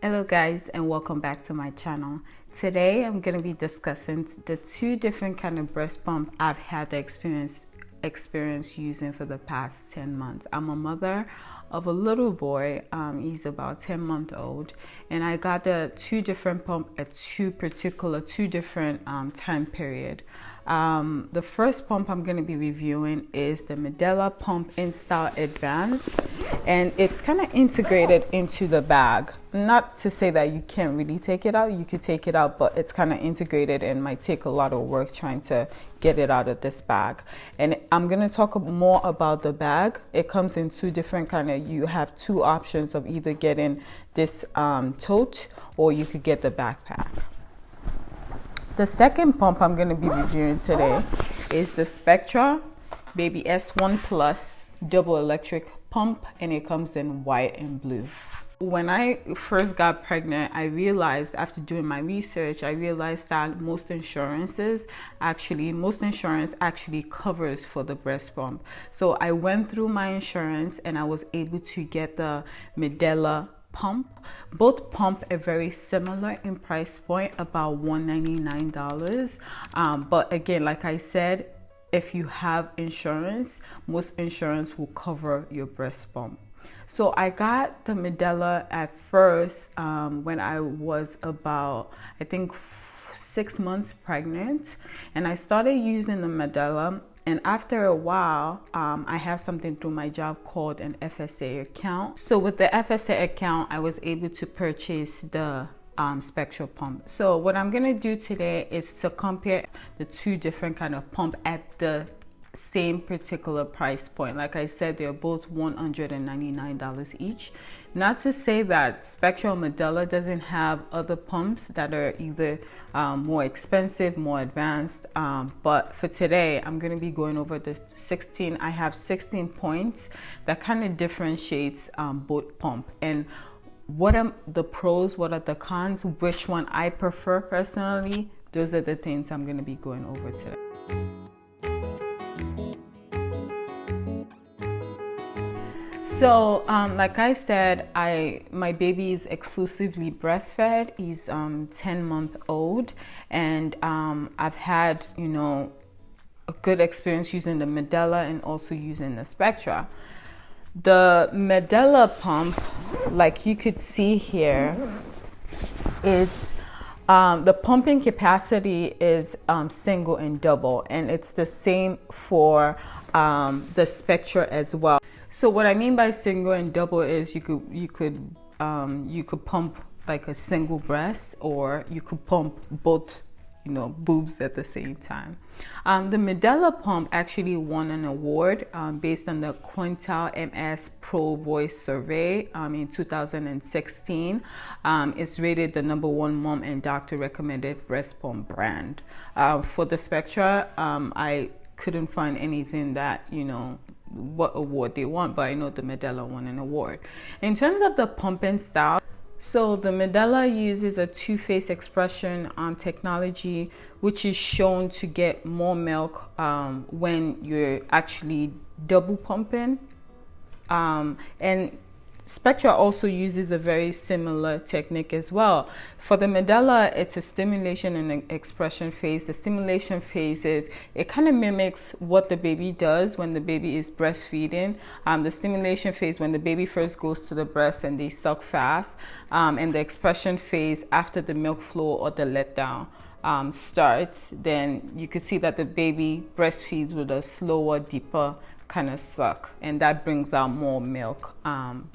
Hello guys, and welcome back to my channel. Today I'm going to be discussing the two different kind of breast pump I've had the experience using for the past 10 months. I'm a mother of a little boy. He's about 10 months old, and I got the two different pump at two different time period. The first pump I'm going to be reviewing is the Medela Pump Install Advanced, and it's kind of integrated into the bag. Not to say that you can't really take it out, you could take it out, but it's kind of integrated and might take a lot of work trying to get it out of this bag. And I'm going to talk more about the bag. It comes in two different you have two options of either getting this tote or you could get the backpack. The second pump I'm going to be reviewing today is the Spectra Baby S1 Plus double electric pump, and it comes in white and blue. When I first got pregnant, I realized, after doing my research, I realized that most insurance actually covers for the breast pump. So I went through my insurance and I was able to get the Medela Pump. Both pump are very similar in price point, about $199. But again, like I said, if you have insurance, most insurance will cover your breast pump. So I got the Medela at first when I was about, I think, 6 months pregnant, and I started using the Medela. And after a while, I have something through my job called an FSA account. So with the FSA account, I was able to purchase the Spectra pump. So what I'm gonna do today is to compare the two different kind of pump at the same particular price point. Like I said, they're both $199 each. Not to say that Spectra Medela doesn't have other pumps that are either more expensive, more advanced, but for today I'm going to be going over the 16. I have 16 points that kind of differentiates both pump, and what are the pros, what are the cons, which one I prefer personally. Those are the things I'm going to be going over today. So like I said, my baby is exclusively breastfed. He's 10 months old, and I've had a good experience using the Medela and also using the Spectra. The Medela pump, like you could see here, it's the pumping capacity is single and double, and it's the same for the Spectra as well. So what I mean by single and double is you could pump like a single breast, or you could pump both boobs at the same time. The Medela pump actually won an award based on the Quintile MS Pro Voice Survey in 2016. It's rated the #1 mom and doctor recommended breast pump brand. For the Spectra, I couldn't find anything that what award they won, but I know the Medela won an award. In terms of the pumping style, so the Medela uses a two-phase expression technology, which is shown to get more milk when you're actually double pumping, and Spectra also uses a very similar technique as well. For the Medela, it's a stimulation and an expression phase. The stimulation phase is, it kind of mimics what the baby does when the baby is breastfeeding. The stimulation phase, when the baby first goes to the breast and they suck fast, and the expression phase after the milk flow or the letdown starts, then you could see that the baby breastfeeds with a slower, deeper kind of suck, and that brings out more milk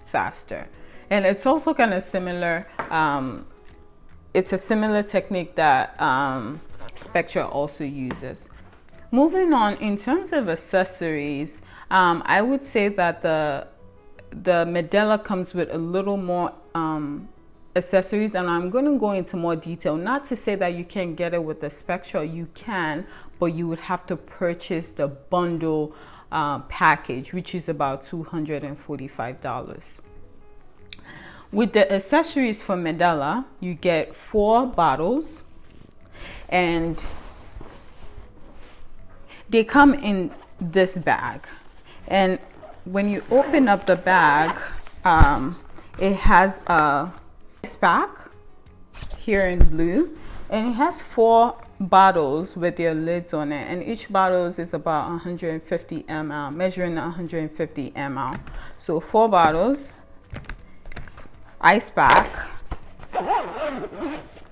faster. And it's also kind of similar, it's a similar technique that Spectra also uses. Moving on, in terms of accessories, I would say that the Medela comes with a little more accessories, and I'm going to go into more detail. Not to say that you can't get it with the Spectra, you can, but you would have to purchase the bundle package, which is about $245. With the accessories for Medela, you get 4 bottles, and they come in this bag. And when you open up the bag, it has a pack here in blue, and it has 4 bottles with their lids on it, and each bottle is about 150 ml, measuring 150 ml. So 4 bottles, ice pack,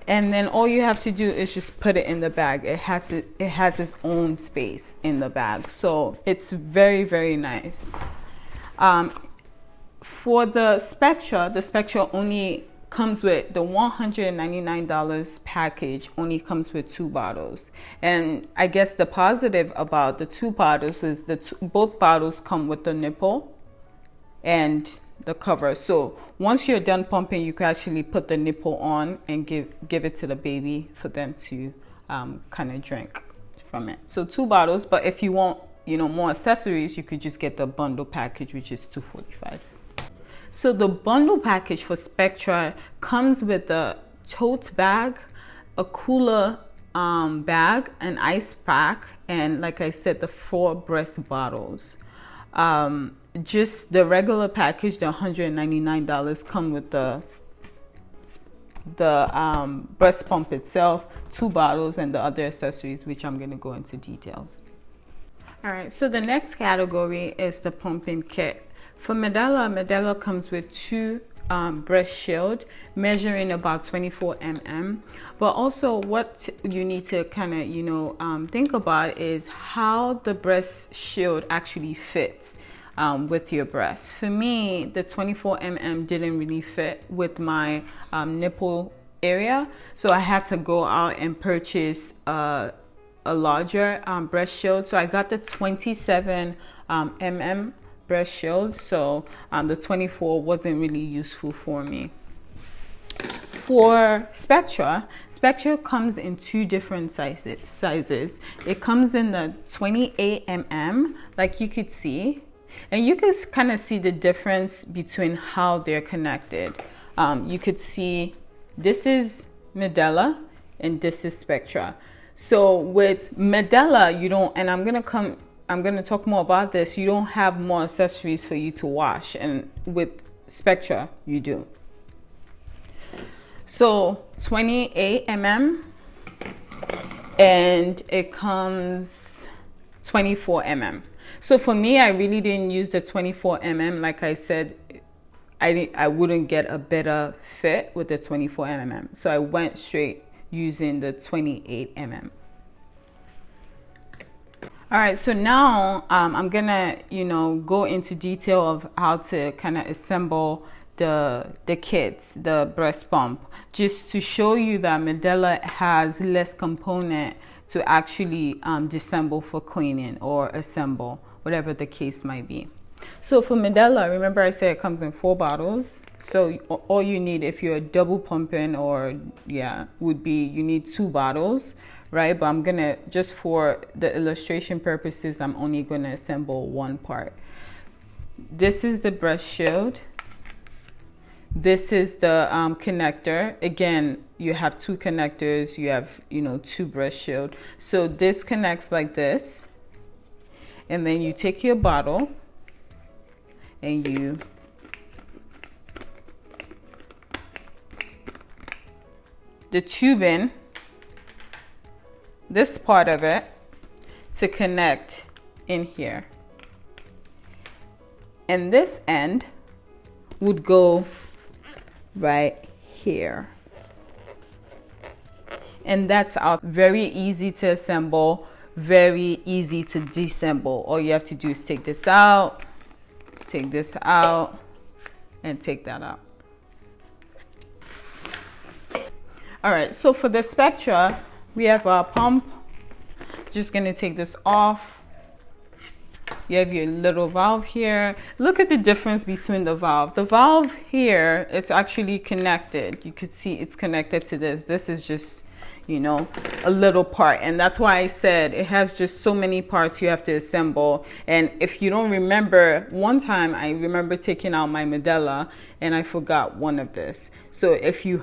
and then all you have to do is just put it in the bag. It has its own space in the bag, so it's very, very nice. For the Spectra only comes with the $199 package, only comes with 2 bottles. And I guess the positive about the 2 bottles is that both bottles come with the nipple and the cover. So once you're done pumping, you can actually put the nipple on and give it to the baby for them to kind of drink from it. So 2 bottles, but if you want, you know, more accessories, you could just get the bundle package, which is $245. So the bundle package for Spectra comes with a tote bag, a cooler bag, an ice pack, and like I said, the 4 breast bottles. Just the regular package, the $199, come with the breast pump itself, 2 bottles, and the other accessories, which I'm going to go into details. All right, so the next category is the pumping kit. For Medela comes with 2 breast shield measuring about 24 mm. But also what you need to kind of, you know, think about is how the breast shield actually fits with your breast. For me, the 24 mm didn't really fit with my nipple area, so I had to go out and purchase a larger breast shield. So I got the 27 mm breast shield, so the 24 wasn't really useful for me. For Spectra comes in 2 different sizes. It comes in the 28 mm, like you could see, and you can kind of see the difference between how they're connected. You could see this is Medela and this is Spectra. So with Medela, you don't, and I'm gonna talk more about this, you don't have more accessories for you to wash, and with Spectra you do. So 28 mm, and it comes 24 mm. So for me, I really didn't use the 24 mm. Like I said, I wouldn't get a better fit with the 24 mm, so I went straight using the 28 mm. All right, so now I'm gonna, you know, go into detail of how to kind of assemble the kits, the breast pump, just to show you that Medela has less component to actually disassemble for cleaning or assemble, whatever the case might be. So for Medela, remember I said it comes in 4 bottles. So all you need, if you're double pumping, or would be you need 2 bottles, right? But I'm gonna, just for the illustration purposes, I'm only gonna assemble 1 part. This is the breast shield. This is the connector. Again, you have 2 connectors. You have, you know, 2 breast shield. So this connects like this, and then you take your bottle and you the tubing, this part of it, to connect in here, and this end would go right here, and that's out. Very easy to assemble, very easy to disassemble. All you have to do is take this out, take this out, and take that out. All right, so for the Spectra, we have our pump. Just gonna take this off. You have your little valve here. Look at the difference between the valve. The valve here, it's actually connected. You could see it's connected to this. This is just, you know, a little part. And that's why I said it has just so many parts you have to assemble. And if you don't remember, one time I remember taking out my Medela and I forgot one of this. So if you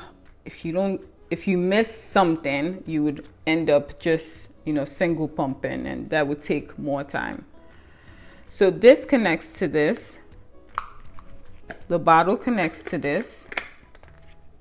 miss something, you would end up just, you know, single pumping, and that would take more time. So this connects to this. The bottle connects to this.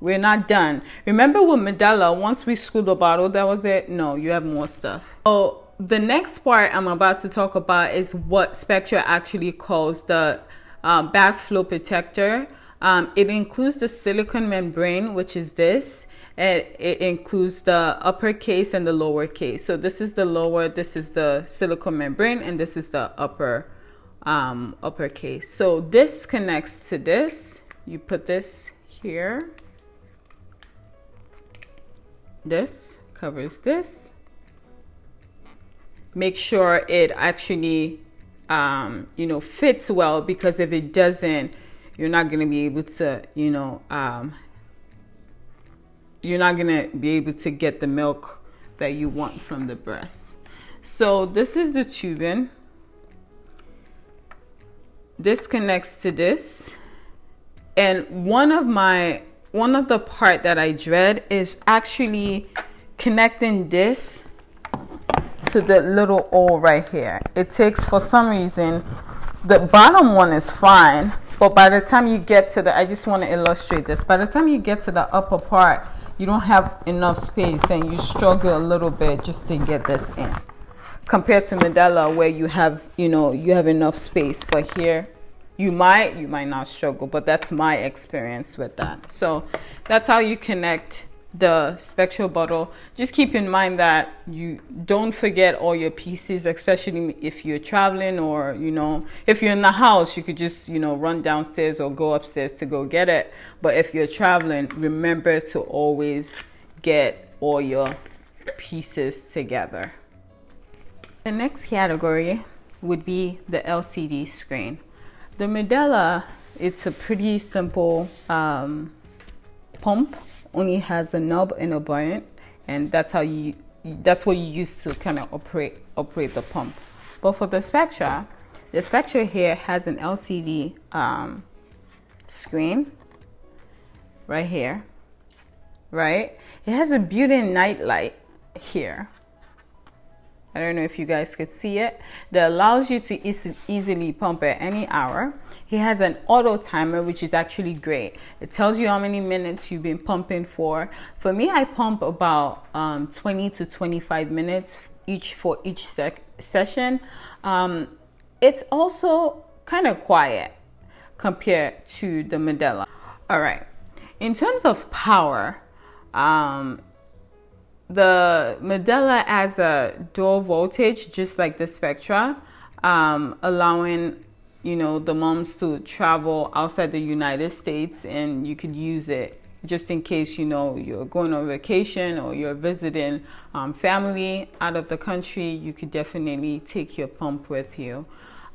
We're not done. Remember with Medela, once we screw the bottle, that was it? No, you have more stuff. So the next part I'm about to talk about is what Spectra actually calls the backflow protector. It includes the silicone membrane, which is this. It includes the upper case and the lower case. So this is the lower, this is the silicone membrane, and this is the upper case. So this connects to this. You put this here. This covers this. Make sure it actually fits well, because if it doesn't, you're not going to be able to you're not going to be able to get the milk that you want from the breast. So this is the tubing. This connects to this. And one of the part that I dread is actually connecting this to the little hole right here. It takes, for some reason, the bottom one is fine, but by the time you get to I just want to illustrate this. By the time you get to the upper part, you don't have enough space and you struggle a little bit just to get this in. Compared to Medela, where you have enough space, but here you might not struggle, but that's my experience with that. So that's how you connect the Spectra bottle. Just keep in mind that you don't forget all your pieces, especially if you're traveling, or if you're in the house, you could just run downstairs or go upstairs to go get it. But if you're traveling, remember to always get all your pieces together. The next category would be the LCD screen. The Medela, it's a pretty simple pump. Only has a knob and a button, and that's what you use to kind of operate the pump. But for the Spectra here has an LCD screen right here, right? It has a built-in night light here. I don't know if you guys could see it. That allows you to easily pump at any hour. He has an auto timer, which is actually great. It tells you how many minutes you've been pumping for. For me, I pump about 20 to 25 minutes for each session. It's also kind of quiet compared to the Medela. All right. In terms of power, the Medela has a dual voltage, just like the Spectra, allowing the moms to travel outside the United States, and you could use it just in case you're going on vacation or you're visiting family out of the country. You could definitely take your pump with you.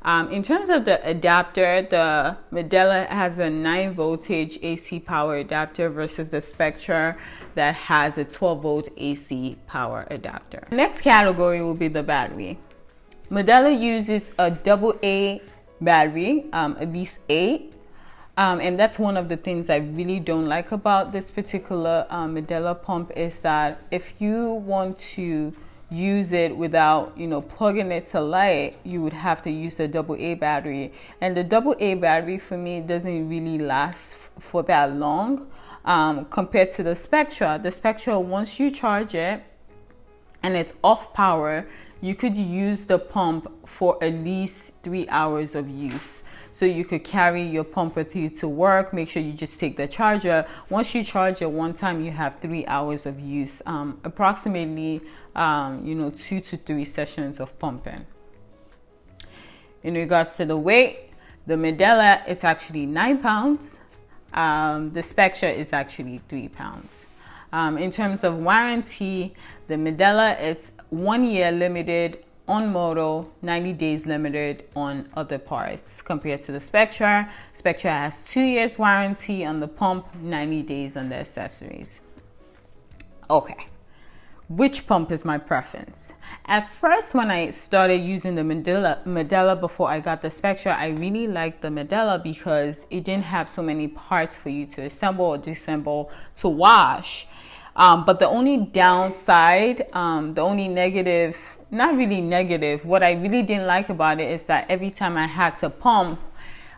In terms of the adapter, the Medela has a 9 voltage AC power adapter versus the Spectra that has a 12 volt AC power adapter. The next category will be the battery. Medela uses a AA battery, at least 8. And that's one of the things I really don't like about this particular Medela pump, is that if you want to use it without plugging it to light, you would have to use the AA battery, and the AA battery for me doesn't really last for that long compared to the Spectra. The Spectra, once you charge it and it's off power, you could use the pump for at least 3 hours of use. So you could carry your pump with you to work. Make sure you just take the charger. Once you charge it one time, you have 3 hours of use, approximately 2 to 3 sessions of pumping. In regards to the weight, the Medela, it's actually 9 pounds. The Spectra is actually 3 pounds. In terms of warranty, the Medela is 1 year limited on model, 90 days limited on other parts, compared to the Spectra. Spectra has 2 years warranty on the pump, 90 days on the accessories. Okay, which pump is my preference? At first, when I started using the Medela before I got the Spectra, I really liked the Medela because it didn't have so many parts for you to assemble or disassemble to wash. But the only downside, the only negative, not really negative, what I really didn't like about it is that every time I had to pump,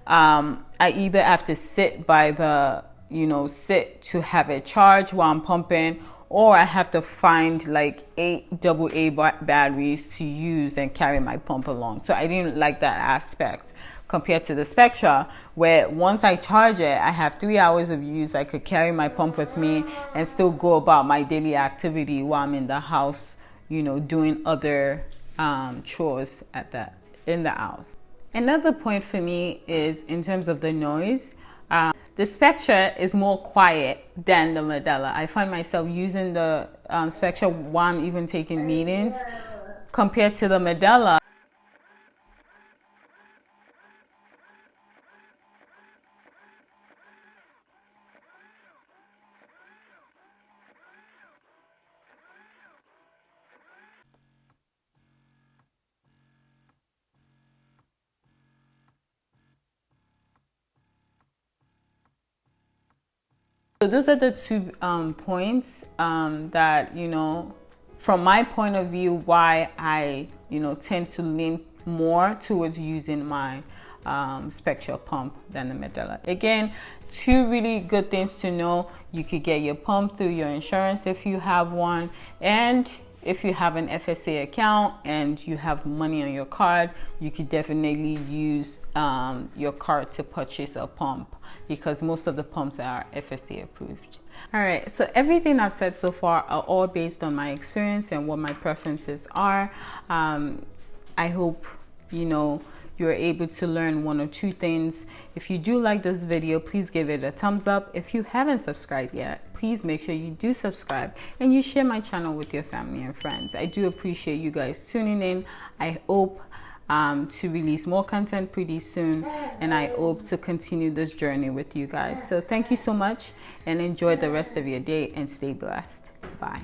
I either have to sit by the you know, sit to have it charged while I'm pumping, or I have to find like 8 AA batteries to use and carry my pump along. So I didn't like that aspect compared to the Spectra, where once I charge it, I have 3 hours of use. I could carry my pump with me and still go about my daily activity while I'm in the house, you know, doing other chores in the house. Another point for me is in terms of the noise. The Spectra is more quiet than the Medela. I find myself using the Spectra while I'm even taking meetings compared to the Medela. So those are the two points that, you know, from my point of view, why I, you know, tend to lean more towards using my Spectra pump than the Medela. Again, two really good things to know. You could get your pump through your insurance if you have one, and if you have an FSA account and you have money on your card, you could definitely use your card to purchase a pump, because most of the pumps are FSA approved. All right, so everything I've said so far are all based on my experience and what my preferences are. I hope, you know, you're able to learn one or two things. If you do like this video, please give it a thumbs up. If you haven't subscribed yet, please make sure you do subscribe and you share my channel with your family and friends. I do appreciate you guys tuning in. I hope to release more content pretty soon, and I hope to continue this journey with you guys. So thank you so much, and enjoy the rest of your day and stay blessed. Bye.